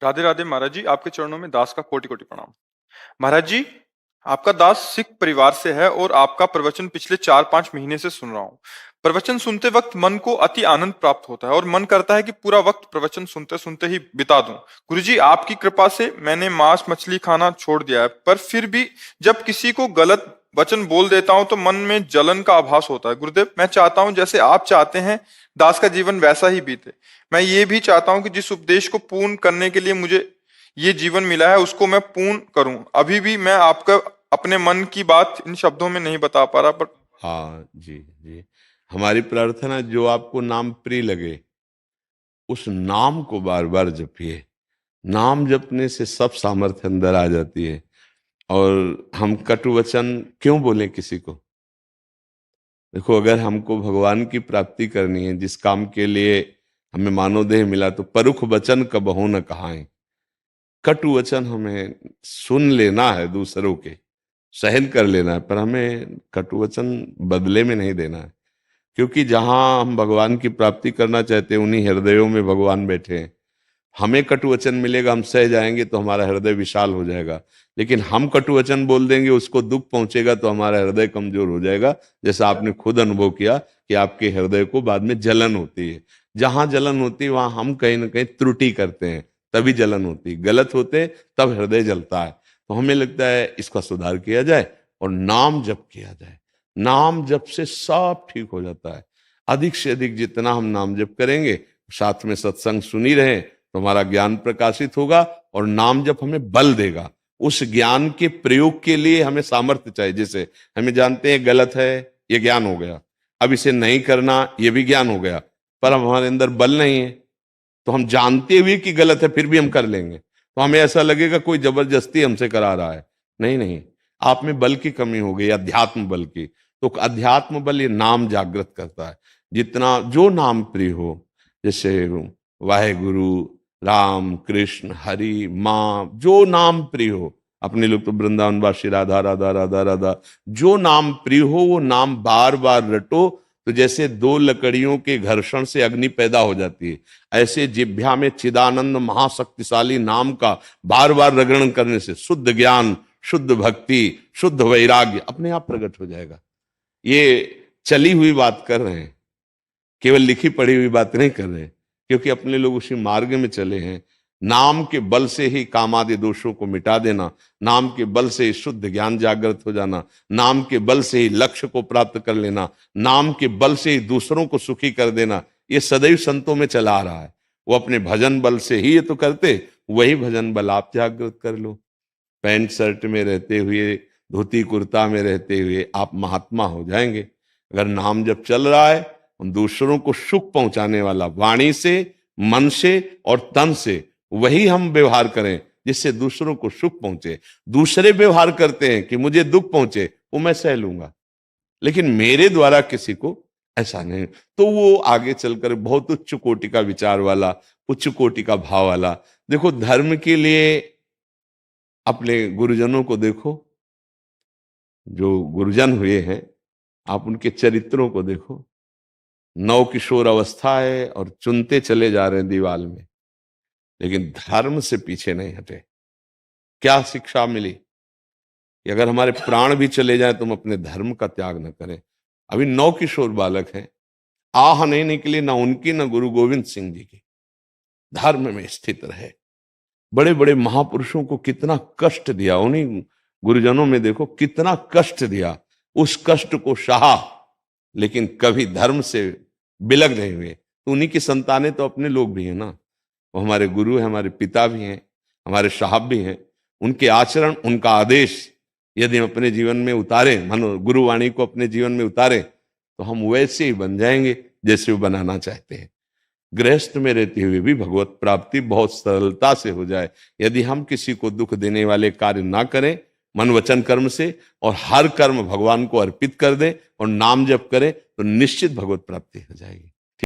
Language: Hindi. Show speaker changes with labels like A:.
A: राधे राधे महाराज जी, आपके चरणों में दास का कोटि कोटि प्रणाम। महाराज जी, आपका दास सिख परिवार से है और आपका प्रवचन पिछले 4-5 महीने से सुन रहा हूँ। प्रवचन सुनते वक्त मन को अति आनंद प्राप्त होता है और मन करता है कि पूरा वक्त प्रवचन सुनते सुनते ही बिता दूं। गुरुजी, आपकी कृपा से मैंने मांस मछली खाना छोड़ दिया है, पर फिर भी जब किसी को गलत वचन बोल देता हूं तो मन में जलन का आभास होता है। गुरुदेव, मैं चाहता हूं जैसे आप चाहते हैं दास का जीवन वैसा ही बीते। मैं ये भी चाहता हूं कि जिस उपदेश को पूर्ण करने के लिए मुझे ये जीवन मिला है उसको मैं पूर्ण करूं। अभी भी मैं आपका अपने मन की बात इन शब्दों में नहीं बता पा रहा, पर
B: हाँ जी जी। हमारी प्रार्थना जो आपको नाम प्रिय लगे उस नाम को बार बार जपिए। नाम जपने से सब सामर्थ्य अंदर आ जाती है। और हम कटु वचन क्यों बोलें किसी को? देखो, अगर हमको भगवान की प्राप्ति करनी है, जिस काम के लिए हमें मानव देह मिला, तो परुख वचन कबहु न कहाएं। कटु वचन हमें सुन लेना है, दूसरों के सहन कर लेना है, पर हमें कटु वचन बदले में नहीं देना है। क्योंकि जहां हम भगवान की प्राप्ति करना चाहते हैं उन्हीं हृदयों में भगवान बैठे हैं। हमें कटु वचन मिलेगा, हम सह जाएंगे तो हमारा हृदय विशाल हो जाएगा। लेकिन हम कटु वचन बोल देंगे, उसको दुख पहुंचेगा तो हमारा हृदय कमजोर हो जाएगा। जैसा आपने खुद अनुभव किया कि आपके हृदय को बाद में जलन होती है। जहां जलन होती है वहां हम कहीं ना कहीं त्रुटि करते हैं, तभी जलन होती है। गलत होते तब हृदय जलता है। तो हमें लगता है इसका सुधार किया जाए और नाम जप किया जाए। नाम जप से सब ठीक हो जाता है। अधिक से अधिक जितना हम नाम जप करेंगे, साथ में सत्संग सुनी रहे, तो हमारा ज्ञान प्रकाशित होगा और नाम जप हमें बल देगा। उस ज्ञान के प्रयोग के लिए हमें सामर्थ्य चाहिए। जैसे हमें जानते हैं गलत है, ये ज्ञान हो गया। अब इसे नहीं करना, ये भी ज्ञान हो गया, पर अब हमारे अंदर बल नहीं है। तो हम जानते हुए कि गलत है फिर भी हम कर लेंगे, तो हमें ऐसा लगेगा कोई जबरदस्ती हमसे करा रहा है। नहीं नहीं, आप में बल की कमी हो गई, अध्यात्म बल की। तो अध्यात्म बल ये नाम जागृत करता है। जितना जो नाम प्रिय हो, जैसे वाहेगुरु, राम, कृष्ण, हरि, माँ, जो नाम प्रिय हो। अपने लोग तो वृंदावनवासी राधा राधा राधा राधा, जो नाम प्रिय हो वो नाम बार बार रटो। तो जैसे दो लकड़ियों के घर्षण से अग्नि पैदा हो जाती है, ऐसे जिह्वा में चिदानंद महाशक्तिशाली नाम का बार बार रगड़न करने से शुद्ध ज्ञान, शुद्ध भक्ति, शुद्ध वैराग्य अपने आप प्रकट हो जाएगा। ये चली हुई बात कर रहे हैं, केवल लिखी पढ़ी हुई बात नहीं कर रहे हैं, क्योंकि अपने लोग उसी मार्ग में चले हैं। नाम के बल से ही काम आदि दोषों को मिटा देना, नाम के बल से ही शुद्ध ज्ञान जागृत हो जाना, नाम के बल से ही लक्ष्य को प्राप्त कर लेना, नाम के बल से ही दूसरों को सुखी कर देना, ये सदैव संतों में चला आ रहा है। वो अपने भजन बल से ही ये तो करते, वही भजन बल आप जागृत कर लो। पैंट शर्ट में रहते हुए, धोती कुर्ता में रहते हुए आप महात्मा हो जाएंगे। अगर नाम जब चल रहा है, उन दूसरों को सुख पहुंचाने वाला वाणी से, मन से और तन से वही हम व्यवहार करें जिससे दूसरों को सुख पहुंचे। दूसरे व्यवहार करते हैं कि मुझे दुख पहुंचे, वो मैं सह लूंगा, लेकिन मेरे द्वारा किसी को ऐसा नहीं। तो वो आगे चलकर बहुत उच्च कोटि का विचार वाला, उच्च कोटि का भाव वाला। देखो, धर्म के लिए अपने गुरुजनों को देखो, जो गुरुजन हुए हैं, आप उनके चरित्रों को देखो। नव किशोर अवस्था है और चुनते चले जा रहे हैं दीवाल में, लेकिन धर्म से पीछे नहीं हटे। क्या शिक्षा मिली कि अगर हमारे प्राण भी चले जाए तो हम अपने धर्म का त्याग न करें। अभी नव किशोर बालक हैं, आह नहीं निकली ना उनकी ना गुरु गोविंद सिंह जी की। धर्म में स्थित रहे। बड़े बड़े महापुरुषों को कितना कष्ट दिया, उन्हीं गुरुजनों में देखो कितना कष्ट दिया, उस कष्ट को सहा, लेकिन कभी धर्म से बिलग नहीं हुए। तो उन्हीं की संतानें तो अपने लोग भी हैं ना। वो हमारे गुरु हैं, हमारे पिता भी हैं, हमारे साहब भी हैं। उनके आचरण, उनका आदेश यदि हम अपने जीवन में उतारें, मानो गुरुवाणी को अपने जीवन में उतारें, तो हम वैसे ही बन जाएंगे जैसे वो बनाना चाहते हैं। गृहस्थ में रहते हुए भी भगवत प्राप्ति बहुत सरलता से हो जाए, यदि हम किसी को दुख देने वाले कार्य ना करें मन वचन कर्म से, और हर कर्म भगवान को अर्पित कर दें और नाम जप करें, तो निश्चित भगवत प्राप्ति हो जाएगी।